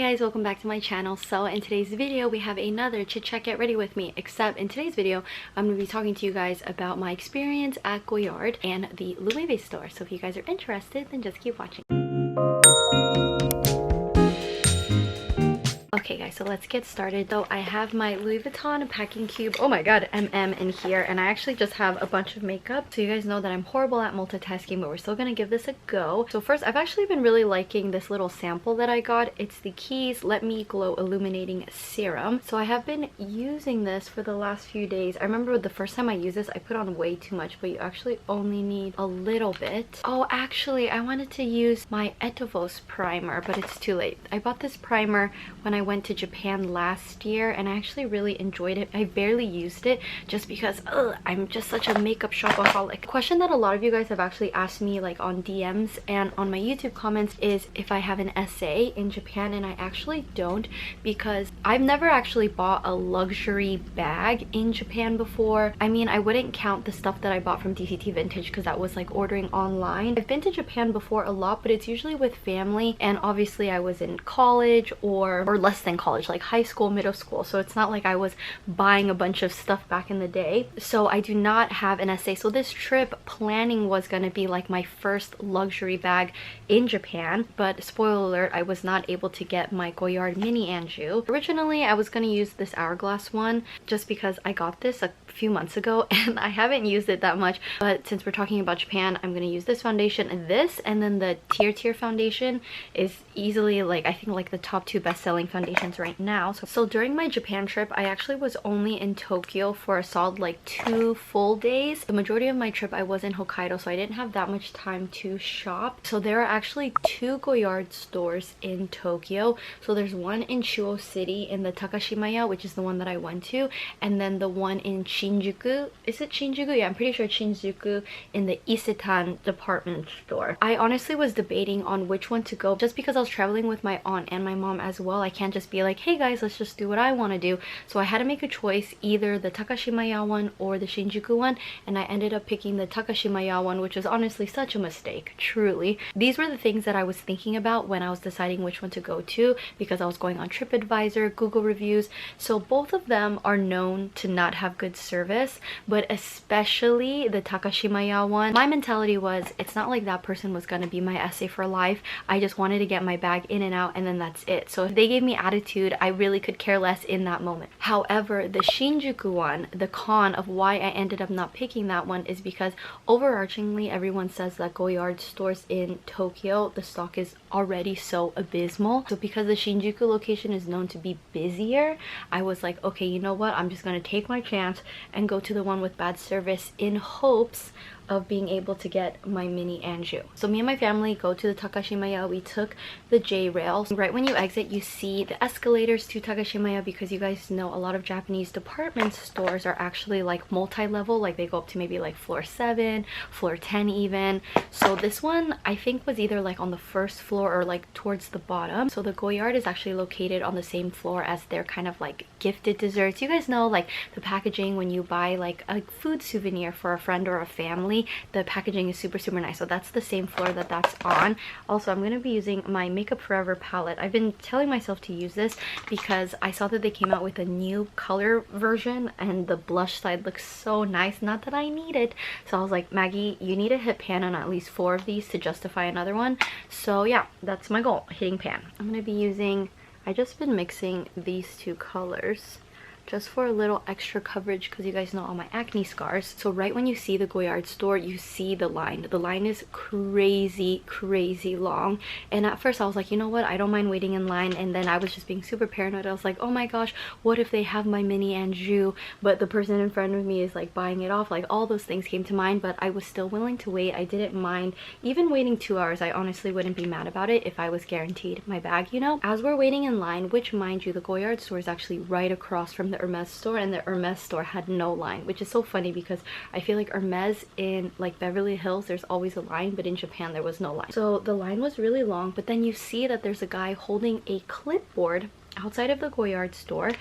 guys, welcome back to my channel. So in today's video we have another chit chat get ready with me, except in today's video I'm going to be talking to you guys about my experience at Goyard and the Loewe store. So if you guys are interested, then just keep watching. Okay guys, so let's get started. So I have my Louis Vuitton packing cube, oh my god, in here, and I actually just have a bunch of makeup. So you guys know that I'm horrible at multitasking, but we're still gonna give this a go. So first, I've actually been really liking this little sample that I got. It's the Keys Let Me Glow Illuminating Serum. So I have been using this for the last few days. I remember the first time I used this, I put on way too much, but you actually only need a little bit. Oh, actually, I wanted to use my Etovos primer, but it's too late. I bought this primer when I went to Japan last year and I actually really enjoyed it. I barely used it just because I'm just such a makeup shopaholic. A question that a lot of you guys have actually asked me like on DMs and on my YouTube comments is if I have an essay in Japan, and I actually don't, because I've never actually bought a luxury bag in Japan before. I mean, I wouldn't count the stuff that I bought from DCT Vintage because that was like ordering online. I've been to Japan before a lot, but it's usually with family, and obviously I was in college or less than college, like high school, middle school, so it's not like I was buying a bunch of stuff back in the day. So I do not have an essay. So this trip planning was gonna be like my first luxury bag in Japan, but spoiler alert, I was not able to get my Goyard mini Anjou. Originally I was gonna use this Hourglass one just because I got this a few months ago and I haven't used it that much, but since we're talking about Japan, I'm gonna use this foundation and this, and then the Tier foundation is easily like, I think like the top 2 best-selling foundations right now. So during my Japan trip, I actually was only in Tokyo for a solid like 2 full days. The majority of my trip I was in Hokkaido, so I didn't have that much time to shop. So there are actually 2 Goyard stores in Tokyo. So there's one in Chuo City in the Takashimaya, which is the one that I went to, and then the one in Shinjuku. Is it Shinjuku? Yeah, I'm pretty sure it's Shinjuku, in the Isetan department store. I honestly was debating on which one to go just because I was traveling with my aunt and my mom as well. I can't just be like, hey guys, let's just do what I want to do. So I had to make a choice, either the Takashimaya one or the Shinjuku one, and I ended up picking the Takashimaya one, which was honestly such a mistake, truly. These were the things that I was thinking about when I was deciding which one to go to, because I was going on TripAdvisor, Google reviews. So both of them are known to not have good service, but especially the Takashimaya one, my mentality was, it's not like that person was gonna be my essay for life. I just wanted to get my bag in and out, and then that's it. So if they gave me attitude, I really could care less in that moment. However, the Shinjuku one, the con of why I ended up not picking that one is because overarchingly everyone says that Goyard stores in Tokyo, the stock is already so abysmal. So because the Shinjuku location is known to be busier, I was like, okay, you know what, I'm just gonna take my chance and go to the one with bad service in hopes of being able to get my mini Anjou. So me and my family go to the Takashimaya. We took the J rail. Right when you exit, you see the escalators to Takashimaya, because you guys know a lot of Japanese department stores are actually like multi-level, like they go up to maybe like floor 7, floor 10 even. So this one I think was either like on the first floor or like towards the bottom. So the Goyard is actually located on the same floor as their kind of like gifted desserts. You guys know like the packaging when you buy like a food souvenir for a friend or a family, the packaging is super nice. So that's the same floor that that's on. Also, I'm going to be using my Makeup Forever palette. I've been telling myself to use this because I saw that they came out with a new color version and the blush side looks so nice. Not that I need it. So I was like, Maggie, you need to hit pan on at least 4 of these to justify another one. So yeah, that's my goal, hitting pan. I'm going to be using, I just been mixing these 2 colors just for a little extra coverage because you guys know all my acne scars. So right when you see the Goyard store, you see the line. The line is crazy long, and at first I was like, you know what, I don't mind waiting in line, and then I was just being super paranoid. I was like, oh my gosh, what if they have my mini Anjou but the person in front of me is like buying it off? Like all those things came to mind, but I was still willing to wait. I didn't mind even waiting 2 hours. I honestly wouldn't be mad about it if I was guaranteed my bag, you know. As we're waiting in line, which mind you, the Goyard store is actually right across from the Hermes store, and the Hermes store had no line, which is so funny because I feel like Hermes in like Beverly Hills there's always a line, but in Japan there was no line. So the line was really long, but then you see that there's a guy holding a clipboard outside of the Goyard store,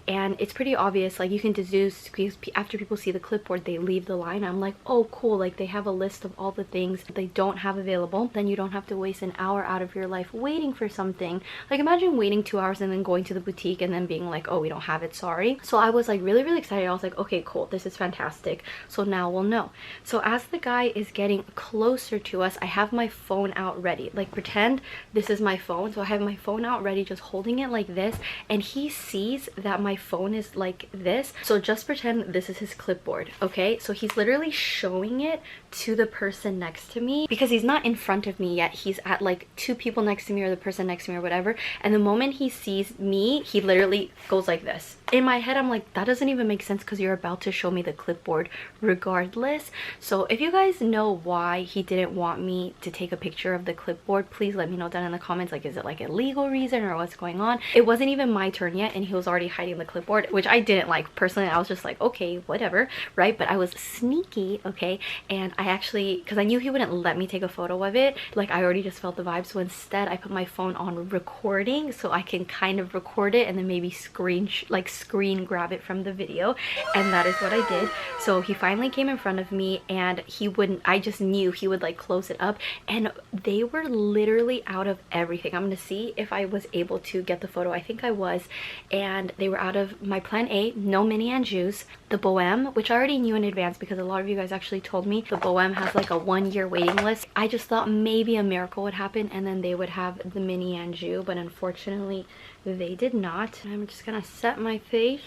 and it's pretty obvious, like you can deduce, because after people see the clipboard they leave the line. I'm like, oh cool, like they have a list of all the things they don't have available, then you don't have to waste an hour out of your life waiting for something. Like imagine waiting 2 hours and then going to the boutique and then being like, oh, we don't have it, sorry. So I was like really excited. I was like, okay cool, this is fantastic, so now we'll know. So as the guy is getting closer to us, I have my phone out ready, like pretend this is my phone. So I have my phone out ready, just holding it like this, and he sees that my phone is like this. So just pretend this is his clipboard, okay? So he's literally showing it to the person next to me, because he's not in front of me yet, he's at like 2 people next to me or the person next to me or whatever, and the moment he sees me, he literally goes like this. In my head I'm like, that doesn't even make sense because you're about to show me the clipboard regardless. So if you guys know why he didn't want me to take a picture of the clipboard, please let me know down in the comments. Like, is it like a legal reason or what's going on? It wasn't even my turn yet and he was already hiding the clipboard, which I didn't like personally. I was just like, okay, whatever, right? But I was sneaky, okay? And I actually, because I knew he wouldn't let me take a photo of it, like I already just felt the vibe, so instead I put my phone on recording so I can kind of record it and then maybe screen grab it from the video, and that is what I did. So he finally came in front of me and he wouldn't, I just knew he would like close it up, and they were literally out of everything. I'm gonna see if I was able to get the photo. I think I was. And they were out of my plan A, no mini and juice, the Bohem, which I already knew in advance because a lot of you guys actually told me the Bohem has like a 1-year waiting list. I just thought maybe a miracle would happen and then they would have the mini anjou, but unfortunately they did not. I'm just gonna set my face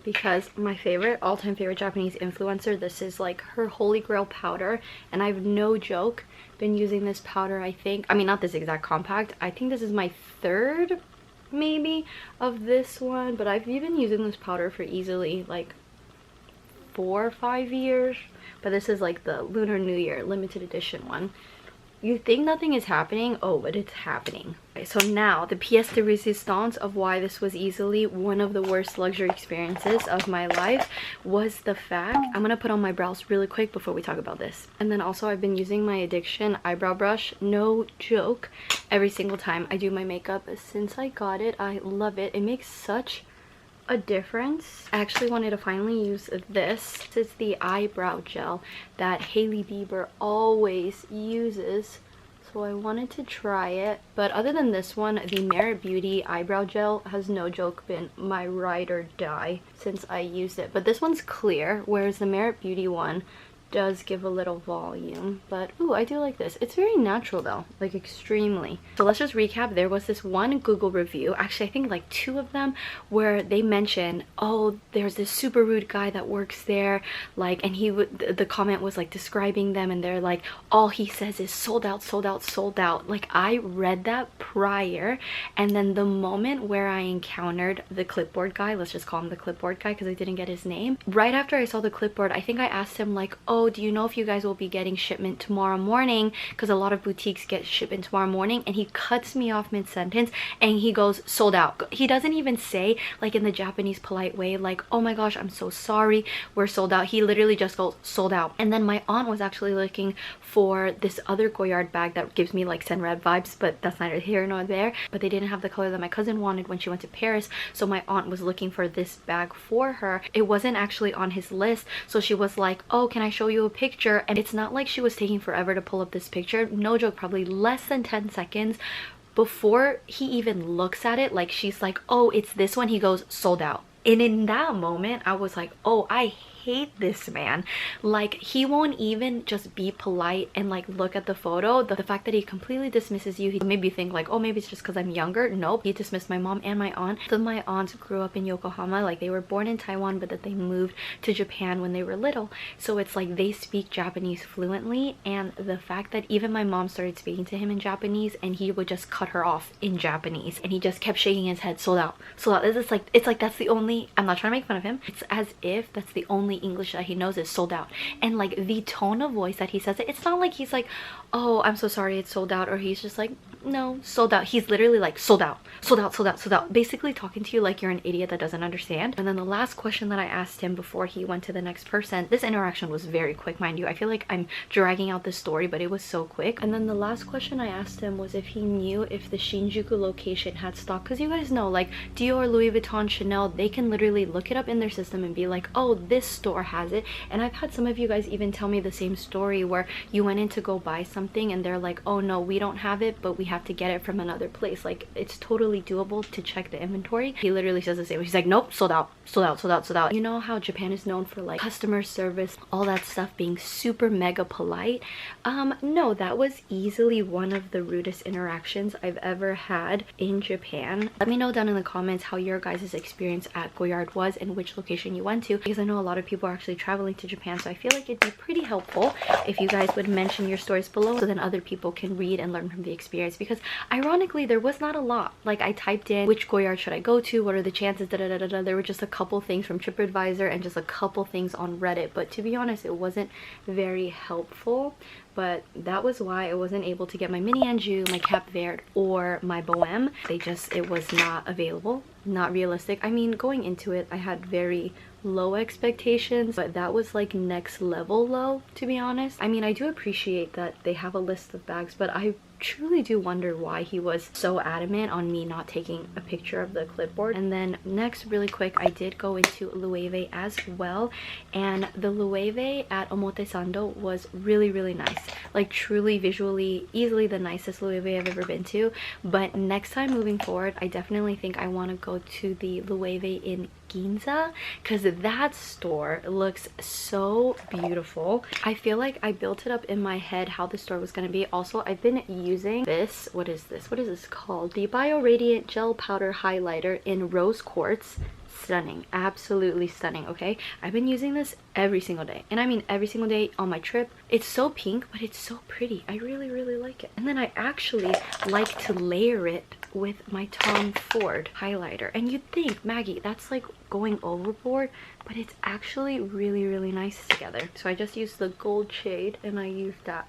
because my favorite, all-time favorite Japanese influencer, this is like her holy grail powder, and I've no joke been using this powder, I think, I mean not this exact compact, I think this is my 3rd maybe of this one, but I've been using this powder for easily like 4 or 5 years. But this is like the Lunar New Year limited edition one. You think nothing is happening? Oh, but it's happening. Okay, so now the pièce de résistance of why this was easily one of the worst luxury experiences of my life was the fact, I'm gonna put on my brows really quick before we talk about this. And then also I've been using my Addiction eyebrow brush, no joke, every single time I do my makeup since I got it. I love it. It makes such a difference. I actually wanted to finally use this. This is the eyebrow gel that Hailey Bieber always uses, so I wanted to try it. But other than this one, the Merit Beauty eyebrow gel has no joke been my ride or die since I used it. But this one's clear, whereas the Merit Beauty one does give a little volume. But ooh, I do like this. It's very natural though, like extremely. So let's just recap. There was this one Google review, actually I think like 2 of them, where they mention, oh, there's this super rude guy that works there, like, and he would, the comment was like describing them and they're like, all he says is sold out, sold out, sold out. Like I read that prior, and then the moment where I encountered the clipboard guy, let's just call him the clipboard guy because I didn't get his name, right after I saw the clipboard, I think I asked him like, oh, do you know if you guys will be getting shipment tomorrow morning, because a lot of boutiques get shipment tomorrow morning, and he cuts me off mid-sentence and he goes, sold out. He doesn't even say like in the Japanese polite way like, oh my gosh, I'm so sorry, we're sold out. He literally just goes, sold out. And then my aunt was actually looking for this other Goyard bag that gives me like Senred vibes, but that's neither here nor there, but they didn't have the color that my cousin wanted when she went to Paris, so my aunt was looking for this bag for her. It wasn't actually on his list, so she was like, oh, can I show you a picture? And it's not like she was taking forever to pull up this picture, no joke, probably less than 10 seconds before he even looks at it. Like she's like, oh, it's this one, he goes, sold out. And in that moment I was like, oh, I hate this man. Like he won't even just be polite and like look at the photo. The fact that he completely dismisses you, he made me think like, oh, maybe it's just because I'm younger. Nope, he dismissed my mom and my aunt. So my aunts grew up in Yokohama, like they were born in Taiwan but that they moved to Japan when they were little, so it's like they speak Japanese fluently. And the fact that even my mom started speaking to him in Japanese and he would just cut her off in Japanese and he just kept shaking his head, sold out, sold out. It's like that's the only, I'm not trying to make fun of him, it's as if that's the only only English that he knows is sold out. And like the tone of voice that he says it, it's not like he's like, oh, I'm so sorry, it's sold out, or he's just like, no, sold out. He's literally like, sold out, sold out, sold out, sold out, basically talking to you like you're an idiot that doesn't understand. And then the last question that I asked him before he went to the next person, this interaction was very quick, mind you. I feel like I'm dragging out this story, but it was so quick. And then the last question I asked him was if he knew if the Shinjuku location had stock, because you guys know, like Dior, Louis Vuitton, Chanel, they can literally look it up in their system and be like, oh, this store has it. And I've had some of you guys even tell me the same story where you went in to go buy something and they're like, oh no, we don't have it, but we have to get it from another place. Like, it's totally doable to check the inventory. He literally says the same. He's like, nope, sold out, sold out, sold out, sold out. You know how Japan is known for like customer service, all that stuff, being super mega polite? No, that was easily one of the rudest interactions I've ever had in Japan. Let me know down in the comments how your guys' experience at Goyard was and which location you went to, because I know a lot of people are actually traveling to Japan, so I feel like it'd be pretty helpful if you guys would mention your stories below so then other people can read and learn from the experience. Because ironically, there was not a lot. Like, I typed in which Goyard should I go to, what are the chances, da da da da da. There were just a couple things from TripAdvisor and just a couple things on Reddit, but to be honest, it wasn't very helpful. But that was why I wasn't able to get my mini Anjou, my Cap Verde, or my Bohème. It was not available, not realistic. I mean, going into it, I had very low expectations, but that was like next level low, to be honest. I mean, I do appreciate that they have a list of bags, but I truly do wonder why he was so adamant on me not taking a picture of the clipboard. And then next, really quick, I did go into Loewe as well, and the Loewe at Omotesando was really nice. Like, truly visually easily the nicest Loewe I've ever been to. But next time moving forward, I definitely think I want to go to the Loewe in Ginza, because that store looks so beautiful. I feel like I built it up in my head how the store was going to be. Also, I've been using this, what is this called, the Bio Radiant Gel Powder Highlighter in Rose Quartz. Stunning, absolutely stunning. Okay, I've been using this every single day, and I mean every single day on my trip. It's so pink, but it's so pretty. I really like it. And then I actually like to layer it with my Tom Ford highlighter, and you'd think, Maggie, that's like going overboard, but it's actually really nice together. So I just used the gold shade and I used that.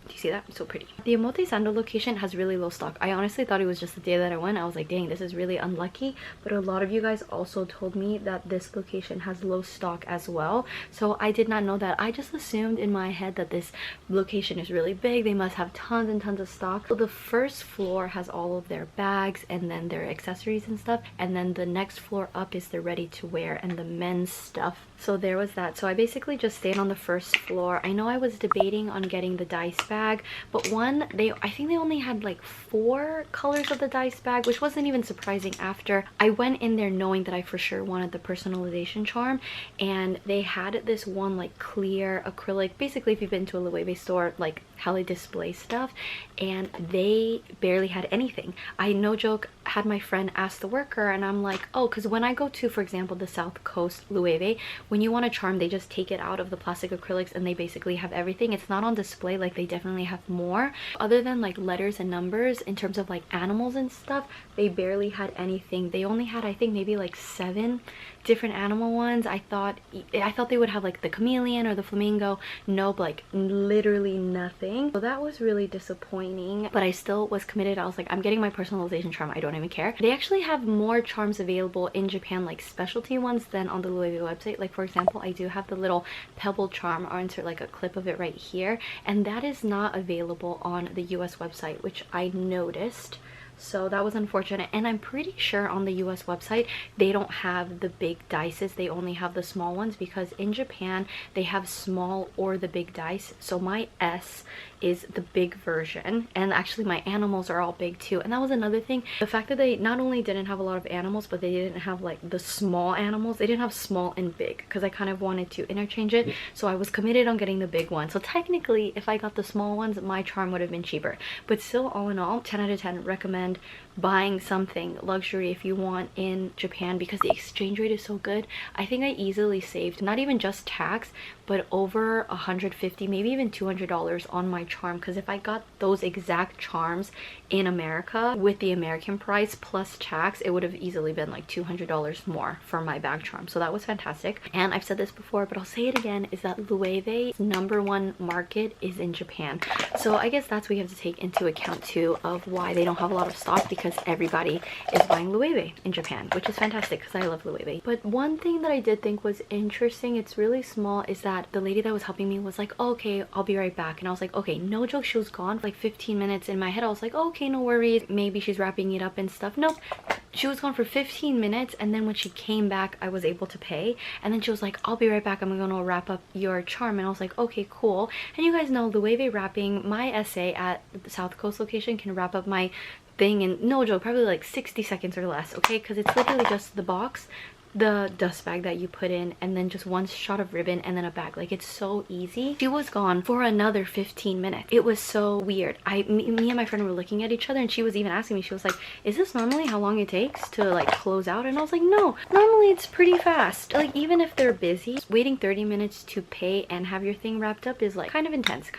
Do you see that? It's so pretty. The Omotesando location has really low stock. I honestly thought it was just the day that I went. I was like, dang, this is really unlucky. But a lot of you guys also told me that this location has low stock as well. So I did not know that. I just assumed in my head that this location is really big. They must have tons and tons of stock. So the first floor has all of their bags and then their accessories and stuff. And then the next floor up is the ready to wear and the men's stuff. So there was that. So I basically just stayed on the first floor. I know I was debating on getting the dice bag, but I think they only had like 4 colors of the dice bag, which wasn't even surprising after I went in there knowing that I for sure wanted the personalization charm. And they had this one like clear acrylic, basically if you've been to a Loewe store, like how they display stuff, and they barely had anything. I, no joke, had my friend ask the worker, and I'm like, oh, because when I go to, for example, the South Coast Loewe, when you want a charm, they just take it out of the plastic acrylics and they basically have everything. It's not on display. Like, they definitely have more. Other than like letters and numbers, in terms of like animals and stuff, they barely had anything. They only had, I think, maybe like 7 different animal ones. I thought they would have like the chameleon or the flamingo. Nope, like literally nothing. So that was really disappointing, but I still was committed. I was like, I'm getting my personalization charm. I don't even care. They actually have more charms available in Japan, like specialty ones, than on the Loewe website. Like, for example, I do have the little pebble charm. I'll insert like a clip of it right here, and that is not available on the US website, which I noticed. So that was unfortunate. And I'm pretty sure on the US website they don't have the big dices, they only have the small ones, because in Japan they have small or the big dice. So my S is the big version, and actually my animals are all big too. And that was another thing, the fact that they not only didn't have a lot of animals, but they didn't have like the small animals. They didn't have small and big, because I kind of wanted to interchange it. So I was committed on getting the big one. So technically if I got the small ones, my charm would have been cheaper. But still, all in all, 10 out of 10 recommend. recommend buying something luxury if you want in Japan because the exchange rate is so good. I think I easily saved not even just tax but over 150, maybe even $200 on my charm, because if I got those exact charms in America with the American price plus tax, it would have easily been like $200 more for my bag charm. So that was fantastic. And I've said this before, but I'll say it again, is that Loewe's #1 market is in Japan. So I guess that's what you have to take into account too, of why they don't have a lot of stock, because everybody is buying Loewe in Japan, which is fantastic because I love Loewe. But one thing that I did think was interesting, it's really small, is that the lady that was helping me was like, oh, okay, I'll be right back. And I was like, okay, no joke, she was gone for like 15 minutes. In my head I was like, oh, okay, no worries, maybe she's wrapping it up and stuff. Nope, she was gone for 15 minutes, and then when she came back I was able to pay, and then she was like, I'll be right back, I'm gonna wrap up your charm. And I was like, okay, cool. And you guys know Loewe wrapping, my essay at the South Coast location can wrap up my thing in, no joke, probably like 60 seconds or less, okay? Because it's literally just the box, the dust bag that you put in, and then just one shot of ribbon and then a bag. Like, it's so easy. She was gone for another 15 minutes. It was so weird. Me and my friend were looking at each other, and she was even asking me, she was like, is this normally how long it takes to like close out? And I was like, no, normally it's pretty fast. Like, even if they're busy, waiting 30 minutes to pay and have your thing wrapped up is like kind of intense.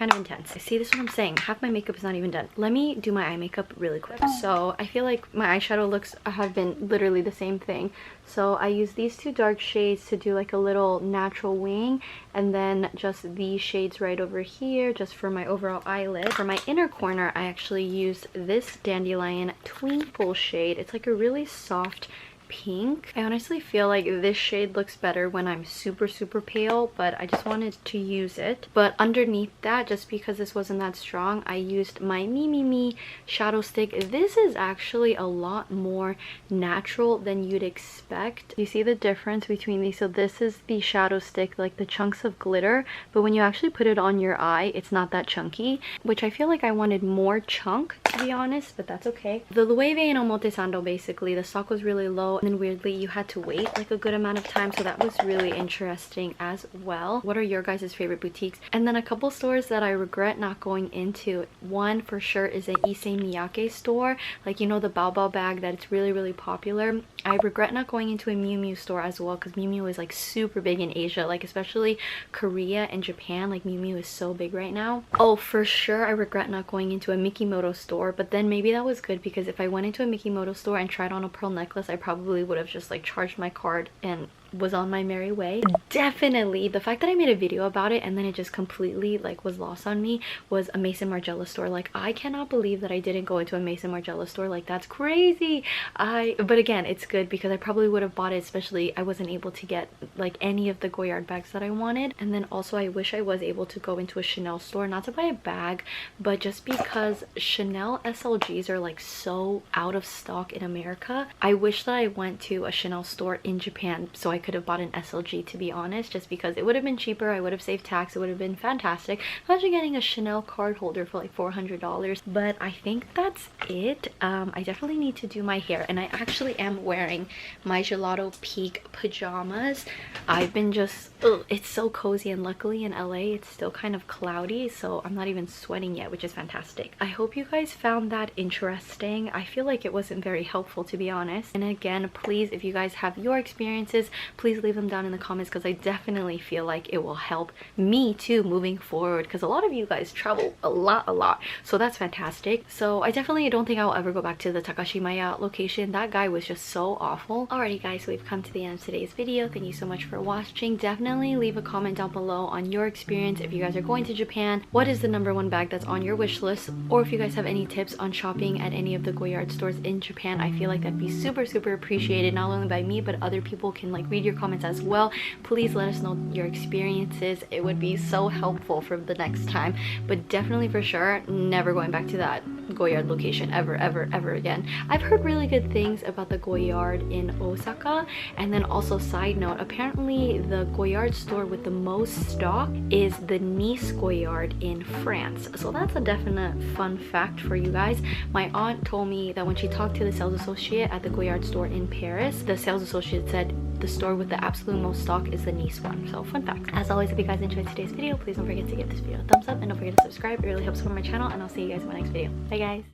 See, this is what I'm saying, half my makeup is not even done. Let me do my eye makeup really quick. So I feel like my eyeshadow looks have been literally the same thing. So I use these two dark shades to do like a little natural wing, and then just these shades right over here just for my overall eyelid. For my inner corner, I actually used this Dandelion Twinkle shade. It's like a really soft pink. I honestly feel like this shade looks better when I'm super pale, but I just wanted to use it. But underneath that, just because this wasn't that strong, I used my Me shadow stick. This is actually a lot more natural than you'd expect. You see the difference between these? So this is the shadow stick, like the chunks of glitter, but when you actually put it on your eye, it's not that chunky, which I feel like I wanted more chunk, to be honest, but that's okay. The Loewe Omotesando, basically the stock was really low, and then weirdly you had to wait like a good amount of time, so that was really interesting as well. What are your guys' favorite boutiques? And then a couple stores that I regret not going into. One for sure is an Issei Miyake store, like, you know, the Bao bag that it's really popular. I regret not going into a Miu Miu store as well, because Miu Miu is like super big in Asia, like especially Korea and Japan. Like, Miu Miu is so big right now. Oh, for sure I regret not going into a Mikimoto store, but then maybe that was good, because if I went into a Mikimoto store and tried on a pearl necklace, I probably would have just like charged my card and was on my merry way. Definitely the fact that I made a video about it and then it just completely like was lost on me was a Maison Margiela store. Like, I cannot believe that I didn't go into a Maison Margiela store. Like, that's crazy. But again, it's good because I probably would have bought it, especially I wasn't able to get like any of the Goyard bags that I wanted. And then also I wish I was able to go into a Chanel store, not to buy a bag, but just because Chanel SLGs are like so out of stock in America. I wish that I went to a Chanel store in Japan so I could have bought an SLG, to be honest, just because it would have been cheaper. I would have saved tax. It would have been fantastic. Imagine getting a Chanel card holder for like $400. But I think that's it. I definitely need to do my hair, and I actually am wearing my Gelato Peak pajamas. I've been just, it's so cozy, and luckily in LA it's still kind of cloudy, so I'm not even sweating yet, which is fantastic. I hope you guys found that interesting. I feel like it wasn't very helpful, to be honest. And again, please, if you guys have your experiences, please leave them down in the comments, because I definitely feel like it will help me too moving forward, because a lot of you guys travel a lot, so that's fantastic. So I definitely don't think I'll ever go back to the Takashimaya location. That guy was just so awful. Alrighty guys, so we've come to the end of today's video. Thank you so much for watching. Definitely leave a comment down below on your experience. If you guys are going to Japan, what is the #1 bag that's on your wish list? Or if you guys have any tips on shopping at any of the Goyard stores in Japan, I feel like that'd be super appreciated, not only by me, but other people can like read your comments as well. Please let us know your experiences. It would be so helpful for the next time. But definitely for sure, never going back to that Goyard location ever again. I've heard really good things about the Goyard in Osaka. And then also, side note, apparently the Goyard store with the most stock is the Nice Goyard in France. So that's a definite fun fact for you guys. My aunt told me that when she talked to the sales associate at the Goyard store in Paris, the sales associate said the store with the absolute most stock is the Nice one. So fun fact. As always, if you guys enjoyed today's video, please don't forget to give this video a thumbs up, and don't forget to subscribe. It really helps support my channel, and I'll see you guys in my next video. Bye guys.